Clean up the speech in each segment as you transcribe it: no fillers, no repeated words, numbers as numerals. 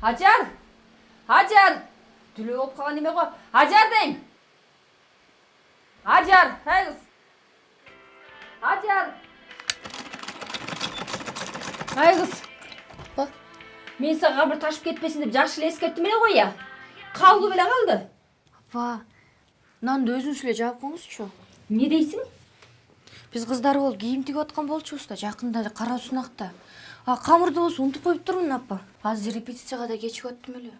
Hacer! Hacer! Tülü olup kalan neme koy. Hacer deyim. Hacer! Hey kız. Hacer! Hey kız. Bak. Men sana bir taşıp ketmesin dep жақшылы ескертtim эле ғой ya. Kaldı bile kaldı. Апа, мынанды өзүңүз эле жаап коңузчу. Ne дейсің? Биз кыздар болуп кийим тигип аткан болчубуз да, жакында эле кара сунакта. Камырды болсо унутуп коюп турмун, апа. Азыр репетицияга да кечигип аттым эле.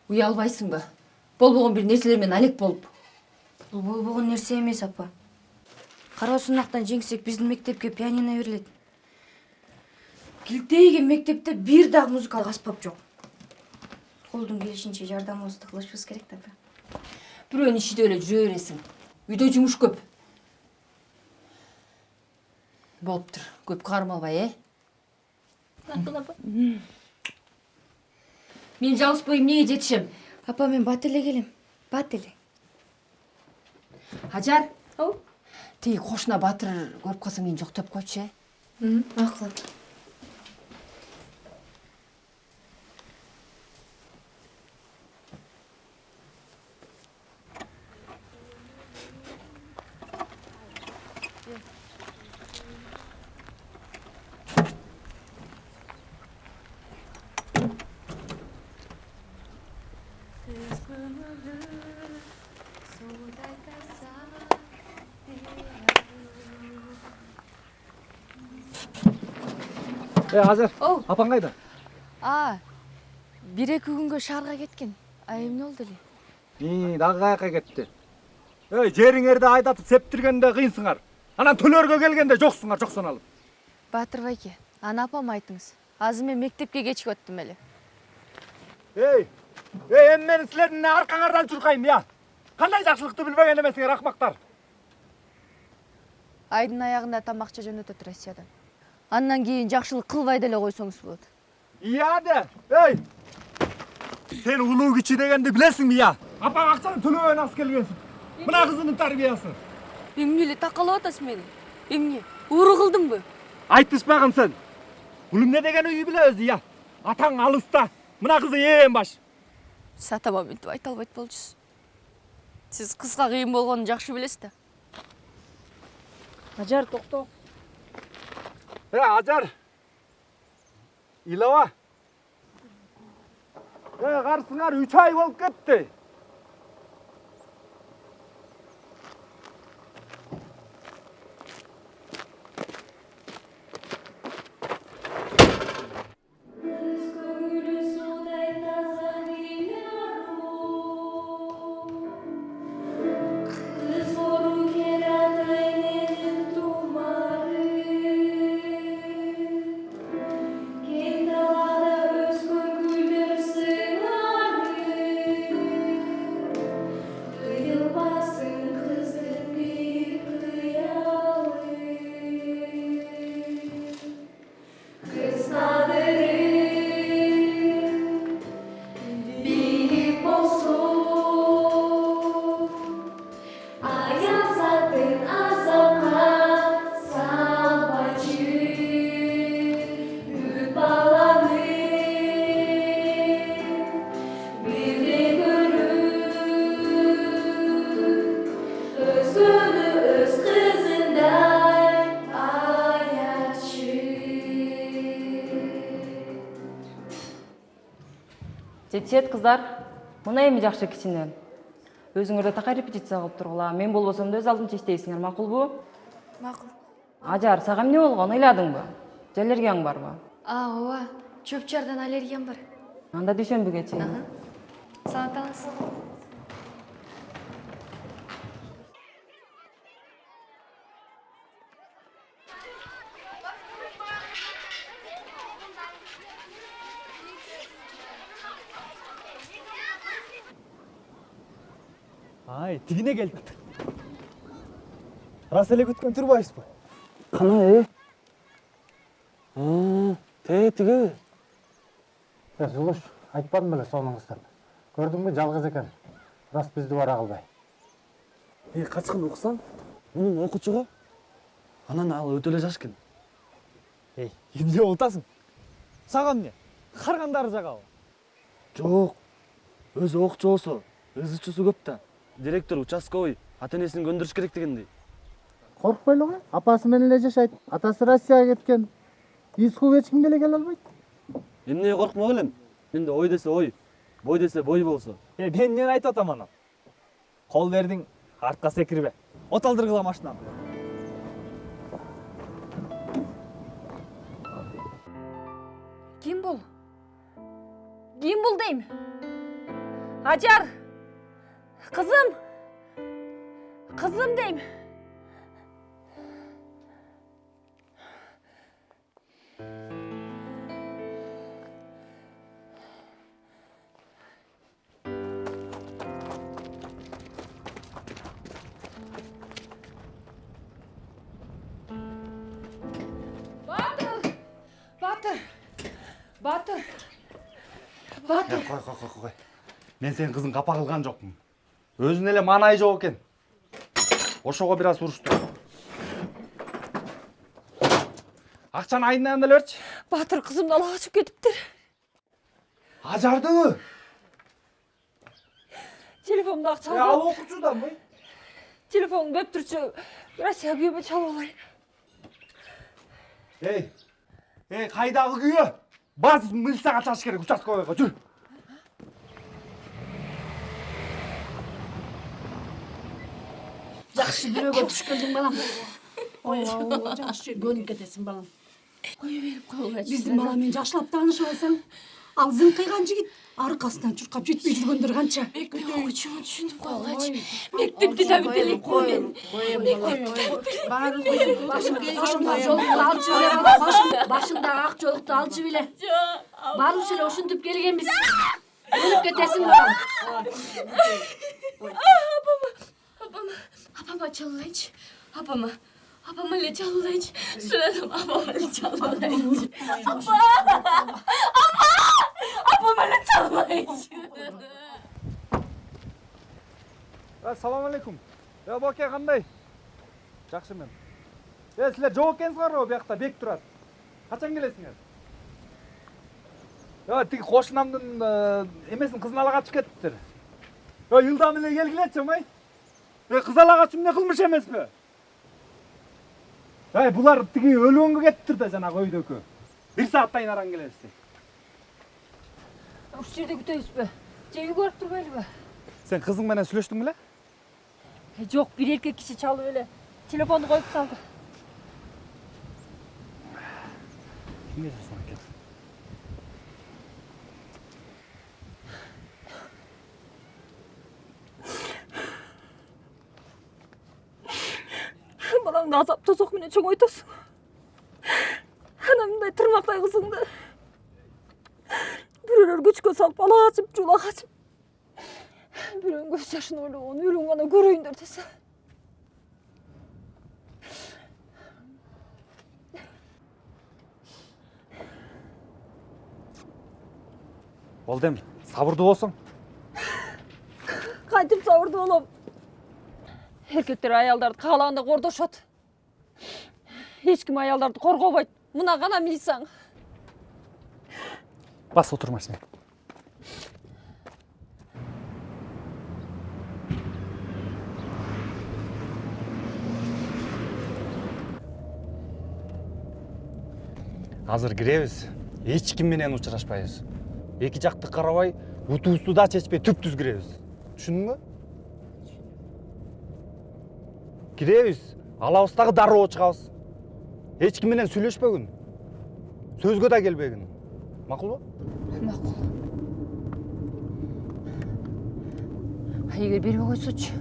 Уялбайсың ба? Болбогон бир нерселер менен алек болуп. Бул болбогон нерсе эмес, апа. Кара сунактан жеңсек биздин мектепке пианино берилет. Килтейген мектепте бир дагы музыкалык аспап жок. Колдун келишинче жардамыбызды кылышыбыз керек да, апа. Бирөөнүн ишиде эле жүрө бересиң. Үйдө жумуш көп. Болуптур. Көп кармалбай, Апа. Мен жалгыз боюм эмнеге жетишем? Апа, мен бат эле келем. Бат эле. Hacer. Тиги кошуна Батыр көрүп калсаң мени жоктоп койчу, Макул, апа. Азыр. Оу. Апаң кайда? Бир эки күнгө шаарга кеткен. Эмне болду эле? Дагы каяка кетти. Жериңерди айдатып септиргенде кыйынсыңар. Анан төлөргө келгенде жоксуңар, жоксон алып. Батыр байке, аны апама айтыңыз. Азыр мен мектепке кечигип аттым эле. Эми мен силердин аркаңардан чуркайм, я. Кандай жакшылыкты билбеген эмесиңер, акмактар. Айдын аягында тамакча жөнөтөт Россиядан. Андан кийин жакшылык кылбай деле койсоңуз болот. Да. Сен улуу кичи дегенди билесиңби, я? Апаң акчаны төлөбөйөн алып келгенсиң. Мына кызынын тарбиясы. Эмне эле такалап атасыз мени? Эмне? Ууру кылдымбы? Айтышпагын сен. Бул эмне деген үй билебиз, я. Атаң алыста. Мына кызы ээн баш. Сатама мынтип айта албайт болчусуз. Сиз кызга кыйын болгонун жакшы билесиз да. Hacer токто. Ажар. Илова. Карсыңар 3 ай болуп кетти. Жетишет кыздар, мына эми жакшы кичинен. Өзүңөрдө такай репетиция кылып тургула. Мен болбосом да өз алдымча иштейсиңер, макулбу? Макул. Ажар, сага эмне болгон, ыйладыңбы? Же аллергияң барбы? Ооба, чөп-чардан аллергиям бар. Анда дүйшөмбүгө чейин. Саламатыңыз. Тигине келдик. Рас эле күткөн турбайсызбы? Кана, тиги. Жулуш, айтпадым беле сонуңуздан. Көрдүңбү, жалгыз экен. Рас бизди бара кылбай. Качкын уксаң, мунун окуучуга. Анан ал өтө эле жаш экен. Эмне болтасың? Сага эмне? Каргандары жагабы? Жоқ. Өзі оқчу болсо, өз учусу көп да. Директор участковый ата-энесин көндүрүш керек дегендей. Коркпойлу го. Апасы менен эле жашайт. Атасы Россияга кеткен. Иску эч ким деле келе албайт. Эмнеге коркмок элем? Менде ой десе ой, бой десе бой болсо. Мен эмнени айтып атам ана? Кол бердиң, артка секирбе. Оталдыргыла машинаны. Ким бул? Ким бул дейм? Ажар! Кызым! Кызым дейм. Батыр! Батыр! Батыр! Батыр! Кой. Мен сенин кызың капа кылган жокмун. Өзүнүн эле маанайы жок экен. Ошого бир аз урушту. Акчаны айынан эле берчи. Батыр кызымды ала качып кетиптир. Ажардыбы? Телефонумда акча Ал алып. окуучуданбы? Телефонум беп турчу. Россияга күйөмө чалып алайын. Кайдагы күйөө? Баз милицияга чыгыш керек, участковыйга жүр. Жакшы бирөөгө туш келдиң балам. Ой, жакшы жер көнүп кетесиң балам. Кое берип койгула. Биздин бала менен жакшылап таанышып алсаң, ал зыңкыйган жигит аркасынан чуркап жетпей жүргөндөр канча. Окуучуну түшүнүп койгулачы. Мектепти да бүтө элек мен. Башыңдагы ак жолукту алчу беле. Барып эле ушинтип келгенбиз. Көнүп кетесиң балам. Апама чалуулайчы. Апама эле чалуулайчы. Сүрөдүм апама эле чалуулайчы. Апама эле чалуулайчы. Салам алейкум. Боке кандай? Жакшы мен. Силер жок экенсиңерби биякта бек турат. Качан келесиңер? Тиги кошунамдын эмесин кызын ала качып кетиптир. Йылдам эле келгилечи, май. Кыз ала качып эмне кылмыш эмеспи? Булар тиги өлгөнгө кетиптир да жанагы өйдөкү. 1 сааттан аран келесиз. Ушул жерде күтөбүзбү? Же үй көрүп турбайлыбы? Сен кызың менен сүйлөштүң беле? Жок, бир эркек киши чалып эле телефонду коюп салды. Кимге жазган экен? Балаңды азап тозок менен чоңойтосуң. Анан мындай тырмактай кызыңды бирөөлөр күчкө салып бала качып, жула качып. Бирөөнүн көз жашын ойлогон өлүм гана көрөйүндөр десе. Болду эми, сабырдуу болсоң. Кантип сабырдуу болом? Эркектер аялдарды каалаганда кордошот. Эч ким аялдарды коргобойт. Мына гана милицияң. Бас отур машина. Азыр киребиз. Эч ким менен учурашпайбыз. Эки жакты карабай, утубузду да чечпей түп-түз киребиз. Түшүндүңбү? Киребиз, алабыздагы дароо чыгабыз. Эч ким менен сүйлөшпөгүн. Сөзгө да келбегин. Макулбу? Макул. Эгер бербей койсочу.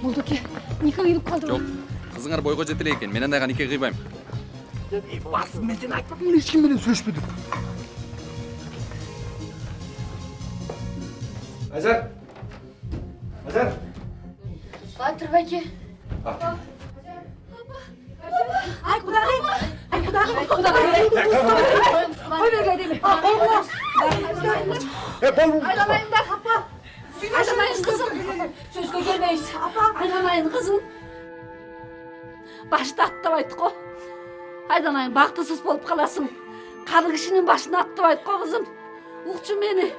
Молдоке, никак келип калды. Жок, кызыңар бойго жете элек экен. Мен андайга нике кыйбайм. Басым, мен сени айтпадым, эч ким менен сүйлөшпөдүк. Ажар. Батыр байке. Ай кудагай. Кой бергиле дейм. Болбу. Айдалайын да, апа. Aylanayın kızım. Sözge gelmeyiz. Aylanayın kızım. Başta attı ko. Aylanayın baktısız bolup kalasın. Karı kişinin başına attı ko kızım. Uğçun beni.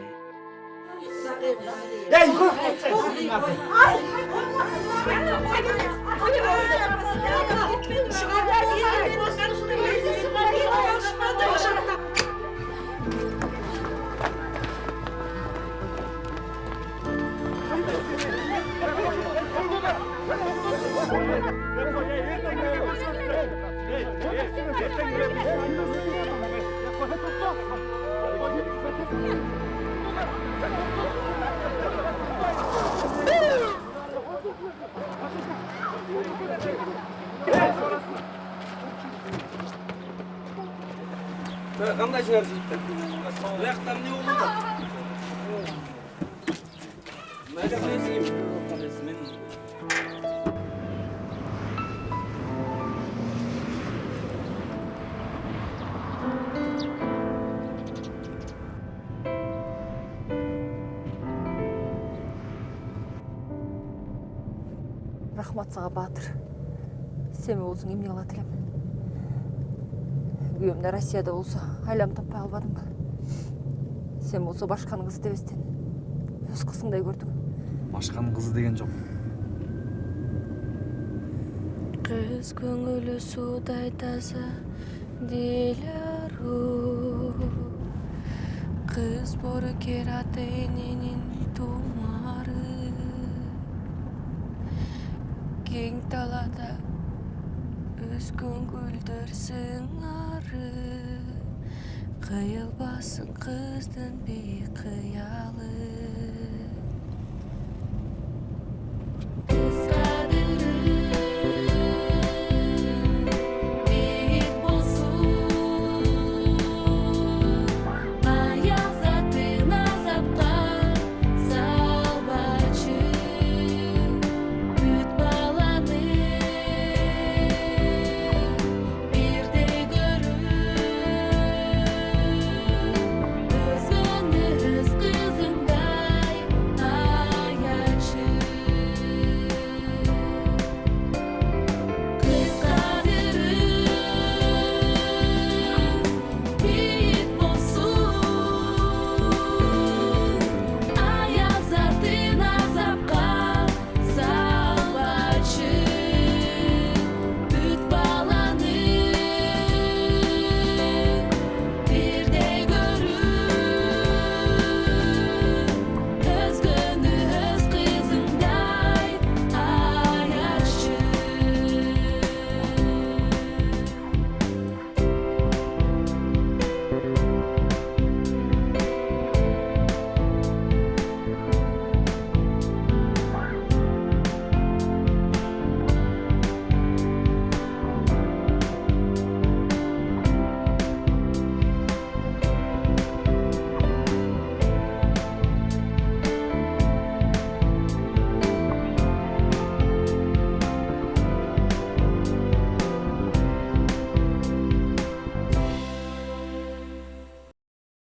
Qanday chiqarishibdi? Bu yoqdan ne bo'ldi? Mayda men Рахмат сага Батыр. Сен болсуң эмне кылат элем? Күйөөм да Россияда болсо айлам таппай калбадыңбы? Сен болсо башканын кызы дебестен өз кызыңдай көрдүң. Башканын кызы деген жок. Кыз көңүлү судай таза Диляру Кыз боркер ата эненин тумары Кең талада өскөн гүлдөр сыңары Кыйылбасын кыздын бейкыялы